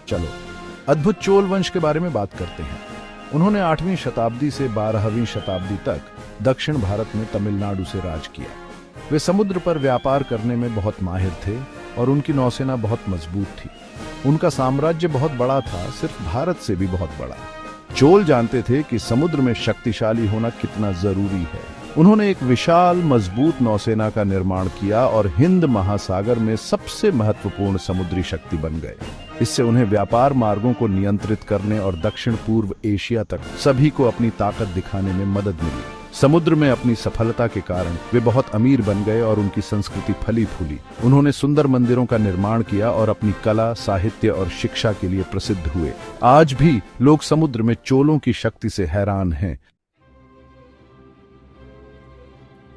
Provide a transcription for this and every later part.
चलो अद्भुत चोल वंश के बारे में बात करते हैं। उन्होंने 8वीं शताब्दी से 12वीं शताब्दी तक दक्षिण भारत में तमिलनाडु से राज किया। वे समुद्र पर व्यापार करने में बहुत माहिर थे और उनकी नौसेना बहुत मजबूत थी। उनका साम्राज्य बहुत बड़ा था, सिर्फ भारत से भी बहुत बड़ा। चोल जानते थे कि समुद्र में शक्तिशाली होना कितना जरूरी है। उन्होंने एक विशाल मजबूत नौसेना का निर्माण किया और हिंद महासागर में सबसे महत्वपूर्ण समुद्री शक्ति बन गए। इससे उन्हें व्यापार मार्गों को नियंत्रित करने और दक्षिण पूर्व एशिया तक सभी को अपनी ताकत दिखाने में मदद मिली। समुद्र में अपनी सफलता के कारण वे बहुत अमीर बन गए और उनकी संस्कृति फली फूली। उन्होंने सुंदर मंदिरों का निर्माण किया और अपनी कला, साहित्य और शिक्षा के लिए प्रसिद्ध हुए। आज भी लोग समुद्र में चोलों की शक्ति से हैरान हैं।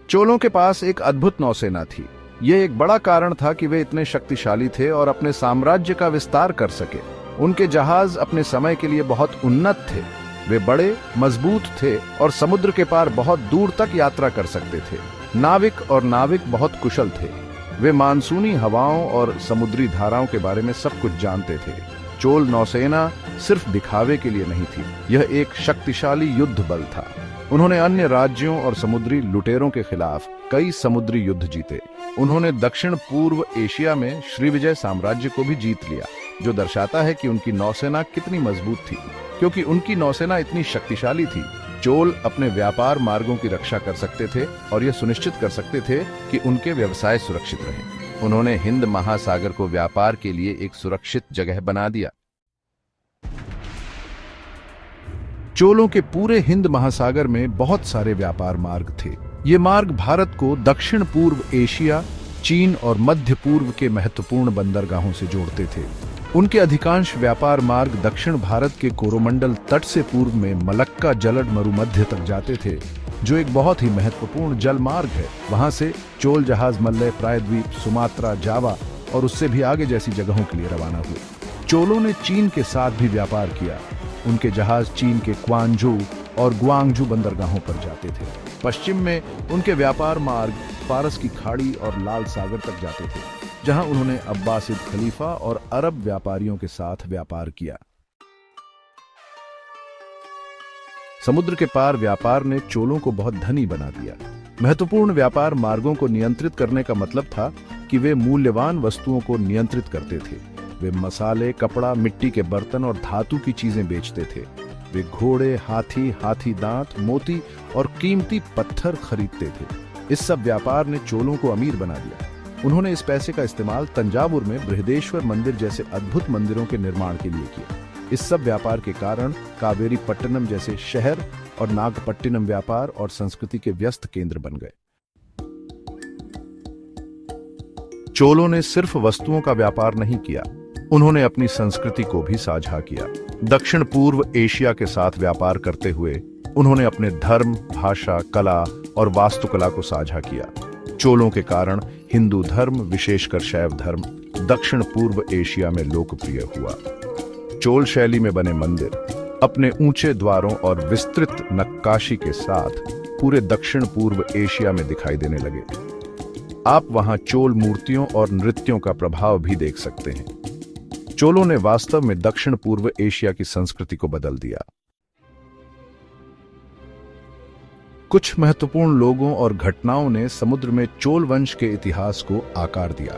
चोलों के पास एक अद्भुत नौसेना थी। यह एक बड़ा कारण था कि वे इतने शक्तिशाली थे और अपने साम्राज्य का विस्तार कर सके। उनके जहाज अपने समय के लिए बहुत उन्नत थे। वे बड़े, मजबूत थे और समुद्र के पार बहुत दूर तक यात्रा कर सकते थे। नाविक बहुत कुशल थे। वे मानसूनी हवाओं और समुद्री धाराओं के बारे में सब कुछ जानते थे। चोल नौसेना सिर्फ दिखावे के लिए नहीं थी, यह एक शक्तिशाली युद्ध बल था। उन्होंने अन्य राज्यों और समुद्री लुटेरों के खिलाफ कई समुद्री युद्ध जीते। उन्होंने दक्षिण पूर्व एशिया में श्रीविजय साम्राज्य को भी जीत लिया, जो दर्शाता है कि उनकी नौसेना कितनी मजबूत थी। क्योंकि उनकी नौसेना इतनी शक्तिशाली थी, चोल अपने व्यापार मार्गों की रक्षा कर सकते थे और यह सुनिश्चित कर सकते थे कि उनके व्यवसाय सुरक्षित रहे। उन्होंने हिंद महासागर को व्यापार के लिए एक सुरक्षित जगह बना दिया। चोलों के पूरे हिंद महासागर में बहुत सारे व्यापार मार्ग थे। ये मार्ग भारत को दक्षिण पूर्व एशिया, चीन और मध्य पूर्व के महत्वपूर्ण बंदरगाहों से जोड़ते थे। उनके अधिकांश व्यापार मार्ग दक्षिण भारत के कोरोमंडल तट से पूर्व में मलक्का जलद मरुमध्य तक जाते थे, जो एक बहुत ही महत्वपूर्ण जल मार्ग है। वहां से चोल जहाज मलय प्रायद्वीप, सुमात्रा, जावा और उससे भी आगे जैसी जगहों के लिए रवाना हुए। चोलों ने चीन के साथ भी व्यापार किया। उनके जहाज चीन के क्वांजू और ग्वांगजू बंदरगाहों पर जाते थे। पश्चिम में उनके व्यापार मार्ग फारस की खाड़ी और लाल सागर तक जाते थे, जहां उन्होंने अब्बासिद खलीफा और अरब व्यापारियों के साथ व्यापार किया। समुद्र के पार व्यापार ने चोलों को बहुत धनी बना दिया। महत्वपूर्ण व्यापार मार्गों को नियंत्रित करने का मतलब था कि वे मूल्यवान वस्तुओं को नियंत्रित करते थे। वे मसाले, कपड़ा, मिट्टी के बर्तन और धातु की चीजें बेचते थे। वे घोड़े, हाथी दांत, मोती और कीमती पत्थर खरीदते थे। इस सब व्यापार ने चोलों को अमीर बना दिया। उन्होंने इस पैसे का इस्तेमाल तंजावुर में बृहदेश्वर मंदिर जैसे अद्भुत मंदिरों के निर्माण के लिए किया। इस सब व्यापार के कारण कावेरी पट्टनम जैसे शहर और नागपट्टिनम व्यापार और संस्कृति के व्यस्त केंद्र बन गए। चोलों ने सिर्फ वस्तुओं का व्यापार नहीं किया, उन्होंने अपनी संस्कृति को भी साझा किया। दक्षिण पूर्व एशिया के साथ व्यापार करते हुए उन्होंने अपने धर्म, भाषा, कला और वास्तुकला को साझा किया। चोलों के कारण हिंदू धर्म, विशेषकर शैव धर्म, दक्षिण पूर्व एशिया में लोकप्रिय हुआ। चोल शैली में बने मंदिर अपने ऊंचे द्वारों और विस्तृत नक्काशी के साथ पूरे दक्षिण पूर्व एशिया में दिखाई देने लगे। आप वहां चोल मूर्तियों और नृत्यों का प्रभाव भी देख सकते हैं। चोलों ने वास्तव में दक्षिण पूर्व एशिया की संस्कृति को बदल दिया। कुछ महत्वपूर्ण लोगों और घटनाओं ने समुद्र में चोल वंश के इतिहास को आकार दिया।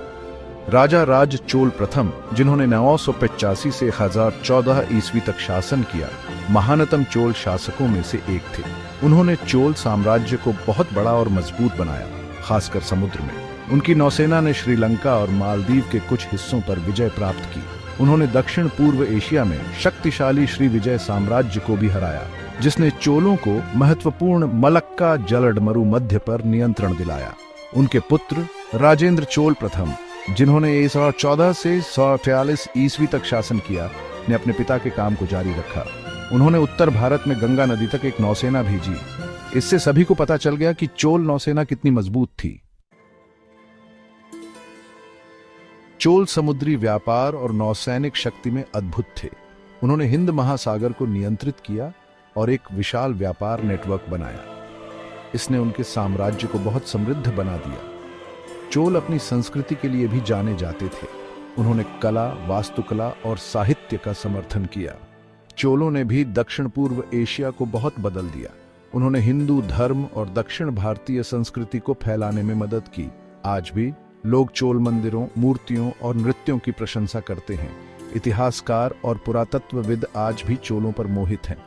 राजा राज चोल प्रथम, जिन्होंने 985 से 1014 ईस्वी तक शासन किया, महानतम चोल शासकों में से एक थे। उन्होंने चोल साम्राज्य को बहुत बड़ा और मजबूत बनाया, खासकर समुद्र में। उनकी नौसेना ने श्रीलंका और मालदीव के कुछ हिस्सों पर विजय प्राप्त की। उन्होंने दक्षिण पूर्व एशिया में शक्तिशाली श्रीविजय साम्राज्य को भी हराया, जिसने चोलों को महत्वपूर्ण मलक्का जलद मरुमध्य पर नियंत्रण दिलाया। उनके पुत्र राजेंद्र चोल प्रथम, जिन्होंने 14 से 143 ईस्वी तक शासन किया, ने अपने पिता के काम को जारी रखा। उन्होंने उत्तर भारत में गंगा नदी तक एक नौसेना भेजी। इससे सभी को पता चल गया कि चोल नौसेना कितनी मजबूत थी। चोल समुद्री व्यापार और नौसैनिक शक्ति में अद्भुत थे। उन्होंने हिंद महासागर को नियंत्रित किया और एक विशाल व्यापार नेटवर्क बनाया। इसने उनके साम्राज्य को बहुत समृद्ध बना दिया। चोल अपनी संस्कृति के लिए भी जाने जाते थे। उन्होंने कला, वास्तुकला और साहित्य का समर्थन किया। चोलों ने भी दक्षिण पूर्व एशिया को बहुत बदल दिया। उन्होंने हिंदू धर्म और दक्षिण भारतीय संस्कृति को फैलाने में मदद की। आज भी लोग चोल मंदिरों, मूर्तियों और नृत्यों की प्रशंसा करते हैं। इतिहासकार और पुरातत्वविद आज भी चोलों पर मोहित हैं।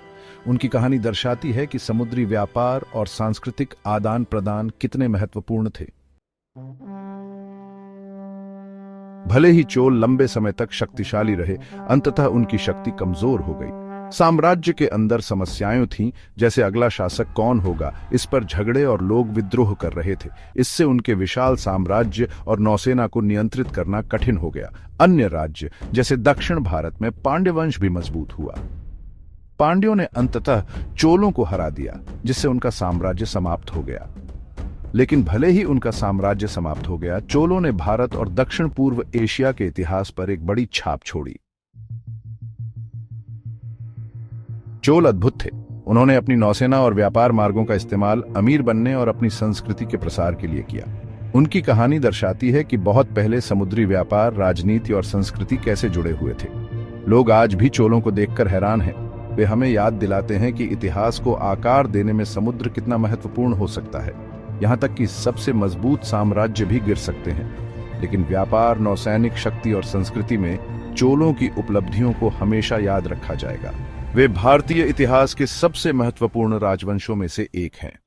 उनकी कहानी दर्शाती है कि समुद्री व्यापार और सांस्कृतिक आदान प्रदान कितने महत्वपूर्ण थे। भले ही चोल लंबे समय तक शक्तिशाली रहे, अंततः उनकी शक्ति कमजोर हो गई। साम्राज्य के अंदर समस्याएं थीं, जैसे अगला शासक कौन होगा, इस पर झगड़े और लोग विद्रोह कर रहे थे। इससे उनके विशाल साम्राज्य और नौसेना को नियंत्रित करना कठिन हो गया। अन्य राज्य जैसे दक्षिण भारत में पांड्य वंश भी मजबूत हुआ। पांड्यों ने अंततः चोलों को हरा दिया, जिससे उनका साम्राज्य समाप्त हो गया। लेकिन भले ही उनका साम्राज्य समाप्त हो गया, चोलों ने भारत और दक्षिण पूर्व एशिया के इतिहास पर एक बड़ी छाप छोड़ी। चोल अद्भुत थे। उन्होंने अपनी नौसेना और व्यापार मार्गों का इस्तेमाल अमीर बनने और अपनी संस्कृति के प्रसार के लिए किया। उनकी कहानी दर्शाती है कि बहुत पहले समुद्री व्यापार, राजनीति और संस्कृति कैसे जुड़े हुए थे। लोग आज भी चोलों को देखकर हैरान हैं। वे हमें याद दिलाते हैं कि इतिहास को आकार देने में समुद्र कितना महत्वपूर्ण हो सकता है। यहाँ तक कि सबसे मजबूत साम्राज्य भी गिर सकते हैं, लेकिन व्यापार, नौसैनिक शक्ति और संस्कृति में चोलों की उपलब्धियों को हमेशा याद रखा जाएगा। वे भारतीय इतिहास के सबसे महत्वपूर्ण राजवंशों में से एक हैं।